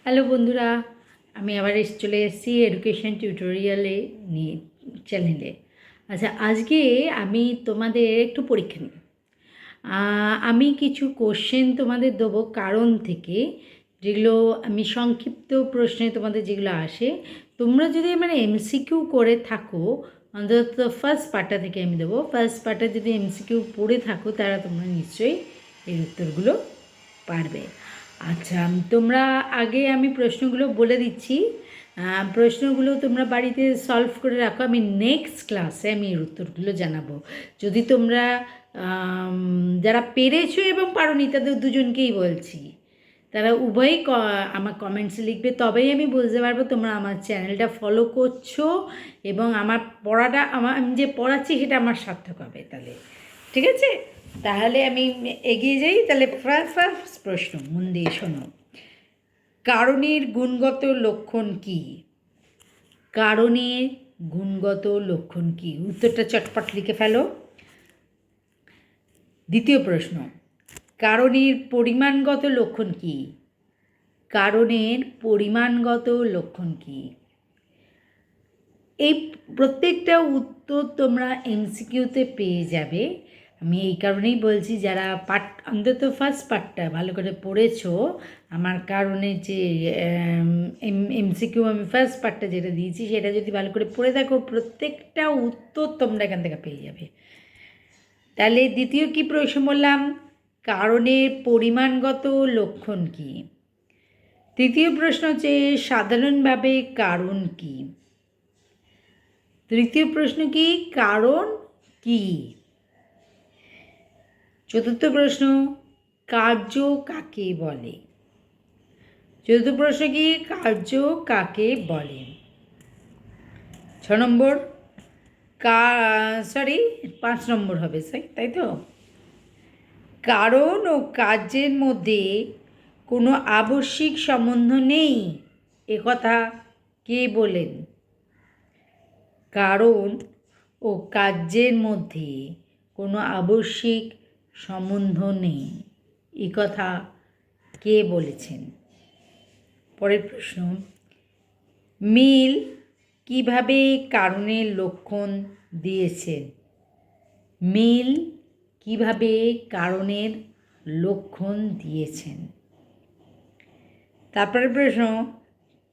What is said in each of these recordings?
Hello বন্ধুরা, আমি আবার চলে এসেছি এডুকেশন টিউটোরিয়ালে নিয়ে চ্যানেলে। আচ্ছা, আজকে আমি তোমাদের একটু পরীক্ষা নিই। আমি কিছু কোশ্চেন তোমাদের দেবো কারণ থেকে, যেগুলো আমি সংক্ষিপ্ত প্রশ্নে তোমাদের যেগুলো আসে, তোমরা যদি মানে এমসিকিউ করে থাকো, অন্তত ফার্স্ট পার্টটা থেকে আমি দেবো। ফার্স্ট পার্টে যদি এমসিকিউ পড়ে থাকো তারা তোমরা নিশ্চয়ই এর উত্তরগুলো পারবে। আচ্ছা, তোমরা আগে আমি প্রশ্নগুলো বলে দিচ্ছি। প্রশ্নগুলো তোমরা বাড়িতে সলভ করে রাখো। আমি নেক্সট ক্লাসে আমি এর উত্তরগুলো জানাবো। যদি তোমরা যারা পেরেছো এবং পারোনি তাদের দুজনকেই বলছি, তারা উভয়ই আমার কমেন্টসে লিখবে, তবেই আমি বুঝতে পারবো তোমরা আমার চ্যানেলটা ফলো করছো এবং আমার পড়াটা আমি যে পড়াচ্ছি সেটা আমার সার্থক হবে। তাহলে ঠিক আছে, তাহলে আমি এগিয়ে যাই। তাহলে ফার্স্ট প্রশ্ন মন দিয়ে শোনো। কারণের গুণগত লক্ষণ কী? কারণের গুণগত লক্ষণ কী? উত্তরটা চটপট লিখে ফেলো। দ্বিতীয় প্রশ্ন, কারণের পরিমাণগত লক্ষণ কী? কারণের পরিমাণগত লক্ষণ কী? এই প্রত্যেকটা উত্তর তোমরা এমসিকিউতে পেয়ে যাবে। আমি এই কারণেই বলছি, যারা অন্তত ফার্স্ট পার্টটা ভালো করে পড়েছো, আমার কারণে যে এমসিকিউ আমি ফার্স্ট পার্টটা যেটা দিয়েছি সেটা যদি ভালো করে পড়ে থাকো, প্রত্যেকটা উত্তর তোমরা এখান থেকে পেয়ে যাবে। তাহলে দ্বিতীয় কি প্রশ্ন বললাম? কারণের পরিমাণগত লক্ষণ কী? তৃতীয় প্রশ্ন হচ্ছে সাধারণভাবে কারণ কী? তৃতীয় প্রশ্ন কি? কারণ কি? চতুর্থ প্রশ্ন, কার্য কাকে বলে? চতুর্থ প্রশ্ন কি? কার্য কাকে বলে? 6 নম্বর, 5 নম্বর হবে, তাই তো? কারণ ও কার্যের মধ্যে কোনো আবশ্যিক সম্বন্ধ নেই, একথা কে বলেন? কারণ ও কার্যের মধ্যে কোনো আবশ্যিক সম্বন্ধ নেই, এ কথা কে বলেছেন? পরের প্রশ্ন, মিল কিভাবে কারণের লক্ষণ দিয়েছেন? মিল কিভাবে কারণের লক্ষণ দিয়েছেন? তারপরের প্রশ্ন,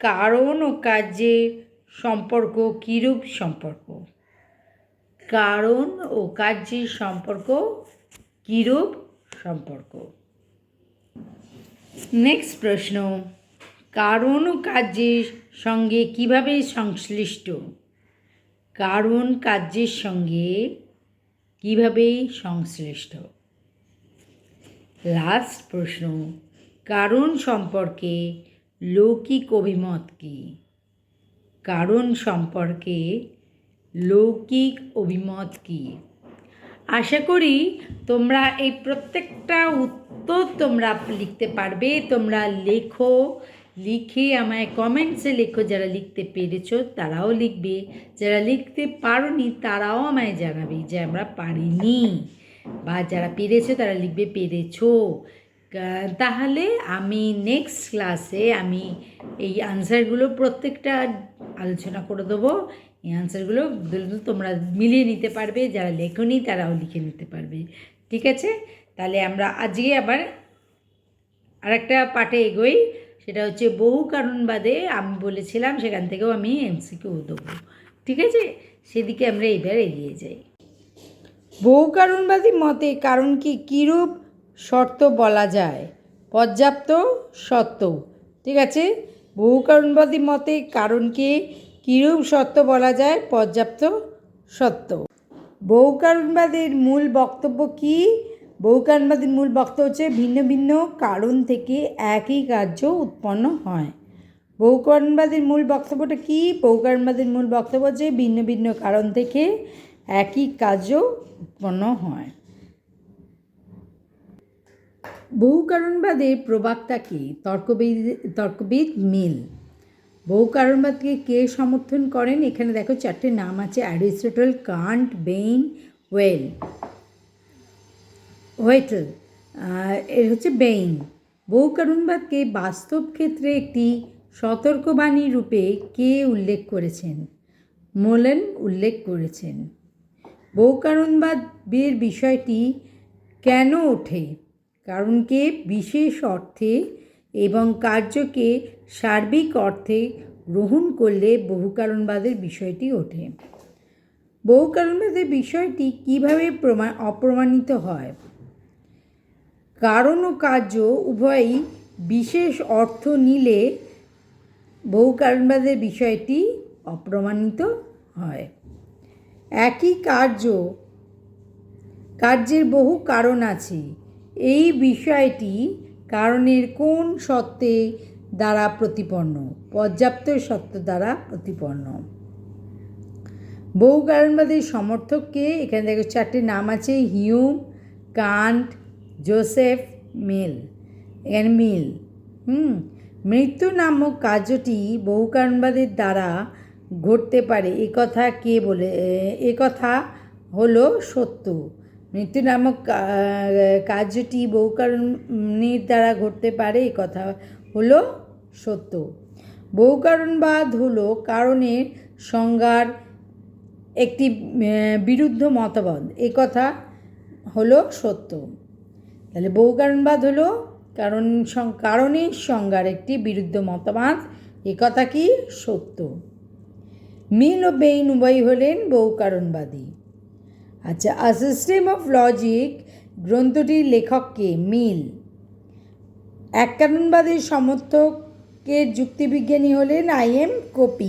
কারণ ও কার্যের সম্পর্ক কীরূপ সম্পর্ক? কারণ ও কার্যের সম্পর্ক কীরূপ সম্পর্ক? নেক্সট প্রশ্ন, কারণ ও কার্যের সঙ্গে কিভাবে সংশ্লিষ্ট? কারণ কার্যের সঙ্গে কিভাবে সংশ্লিষ্ট? লাস্ট প্রশ্ন, কারণ সম্পর্কে লৌকিক অভিমত কী? কারণ সম্পর্কে লৌকিক অভিমত কী? আশা করি তোমরা এই প্রত্যেকটা উত্তর তোমরা লিখতে পারবে। তোমরা লেখো, লিখে আমায় কমেন্টসে লেখো। যারা লিখতে পেরেছো তারাও লিখবে, যারা লিখতে পারোনি তারাও আমায় জানাবে যে আমরা পারিনি, বা যারা পেরেছো তারা লিখবে পেরেছো। তাহলে আমি নেক্সট ক্লাসে আমি এই আনসারগুলো প্রত্যেকটা আলোচনা করে দেবো। এই আনসারগুলো তোমরা মিলিয়ে নিতে পারবে, যারা লেখনি তারাও লিখে নিতে পারবে। ঠিক আছে, তাহলে আমরা আজকে আবার আরেকটা পার্টে এগোই। সেটা হচ্ছে বহু কারণবাদে। আমি বলেছিলাম সেখান থেকেও আমি এমসিকিউ দেবো। ঠিক আছে, সেদিকে আমরা এবার এগিয়ে যাই। বহু কারণবাদী মতে কারণ কি কীরূপ শর্ত বলা যায়? পর্যাপ্ত সত্য। ঠিক আছে, বহু কারণবাদী মতে কারণকে কীরূপ সত্য বলা যায়? পর্যাপ্ত সত্য। বহু কারণবাদের মূল বক্তব্য কী? বহু কারণবাদীর মূল বক্তব্য হচ্ছে ভিন্ন ভিন্ন কারণ থেকে একই কার্য উৎপন্ন হয়। বহু কারণবাদীর মূল বক্তব্যটা কী? বহু কারণবাদীর মূল বক্তব্য হচ্ছে ভিন্ন ভিন্ন কারণ থেকে একই কার্য উৎপন্ন হয়। বহু কারণবাদের প্রবক্তা কে? তর্কবিদ মিল। বহু কারণবাদকে কে সমর্থন করেন? এখানে দেখো 4টে নাম আছে: অ্যারিস্টটল, কান্ট, বেইন, ওয়েটেল। এর হচ্ছে বেইন। বহুকারণবাদকে বাস্তব ক্ষেত্রে একটি সতর্কবাণী রূপে কে উল্লেখ করেছেন? মোলেন উল্লেখ করেছেন। বহুকারণবাদের বিষয়টি কেন ওঠে? কারণ কে বিশেষ অর্থে এবং কার্যকে সার্বিক অর্থে গ্রহণ করলে বহুকারণবাদের বিষয়টি ওঠে। বহুকারণবাদের বিষয়টি কীভাবে অপ্রমাণিত হয়? কারণ ও কার্য উভয়ই বিশেষ অর্থ নিলে বহুকারণবাদের বিষয়টি অপ্রমাণিত হয়। একই কার্যের বহু কারণ আছে। এই বিষয়টি কারণের কোন সত্ত্বে দ্বারা প্রতিপন্ন? পর্যাপ্ত সত্য দ্বারা প্রতিপন্ন। বহুকারণবাদের সমর্থককে এখানে দেখো 4টে নাম আছে: হিউম, কান্ট, জোসেফ, মিল। এখানে মিল। মৃত্যু নামক কার্যটি বহুকারণবাদের দ্বারা ঘটতে পারে একথা কে বলে? একথা হলো সত্য। মৃত্যু নামক কার্যটি বহুকারণের দ্বারা ঘটতে পারে একথা হলো সত্য। বহুকারণবাদ হলো কারণের সংজ্ঞার একটি বিরুদ্ধ মতবাদ, একথা হলো সত্য। তাহলে বহুকারণবাদ হলো কারণের সংজ্ঞার একটি বিরুদ্ধ মতবাদ, একথা কি সত্য। মিল ও বেইন উভয়ই হলেন বহুকারণবাদী। আচ্ছা, আ সিস্টেম অফ লজিক গ্রন্থটির লেখককে? মিল। এককারণবাদের সমর্থকের যুক্তিবিজ্ঞানী হলেন M.C.Q।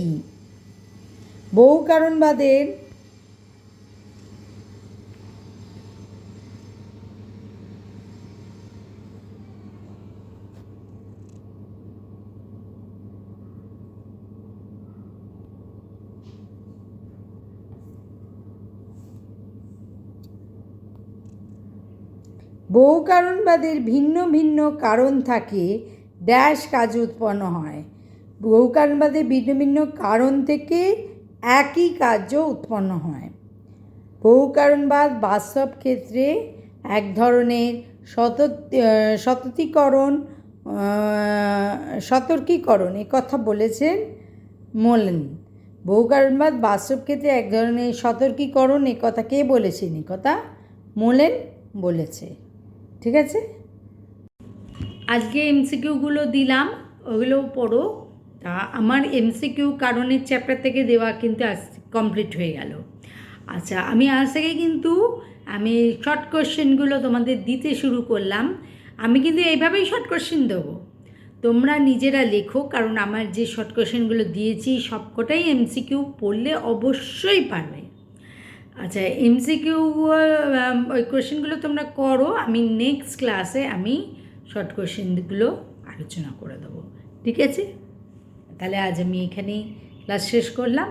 বহুকারণবাদের ভিন্ন ভিন্ন কারণ থাকে, ড্যাশ কাজ উৎপন্ন হয়। বহুকারণবাদের ভিন্ন ভিন্ন কারণ থেকে একই কার্য উৎপন্ন হয়। বহুকারণবাদ বাস্তব ক্ষেত্রে এক ধরনের সতর্কীকরণ, একথা বলেছেন মোলেন। বহুকারণবাদ বাস্তব ক্ষেত্রে এক ধরনের সতর্কীকরণ, একথা কে বলেছেন? একথা মোলেন বলেছে। ঠিক আছে, আজকে MCQগুলো দিলাম, ওগুলো পড়ো। তা আমার MCQ কারণের চ্যাপ্টার থেকে দেওয়া কিন্তু আজ কমপ্লিট হয়ে গেল। আচ্ছা, আমি আজ থেকে কিন্তু শর্ট কোশ্চেনগুলো তোমাদের দিতে শুরু করলাম। আমি কিন্তু এইভাবেই শর্ট কোশ্চেন দেবো, তোমরা নিজেরা লেখো, কারণ আমার যে শর্ট কোশ্চেনগুলো দিয়েছি সবকটাই MCQ, পড়লে অবশ্যই পারবে। আচ্ছা, MCQ ওই কোশ্চেনগুলো তোমরা করো, আমি নেক্সট ক্লাসে শর্ট কোশ্চেনগুলো আলোচনা করে দেবো। ঠিক আছে, তাহলে আজ আমি এখানেই ক্লাস শেষ করলাম।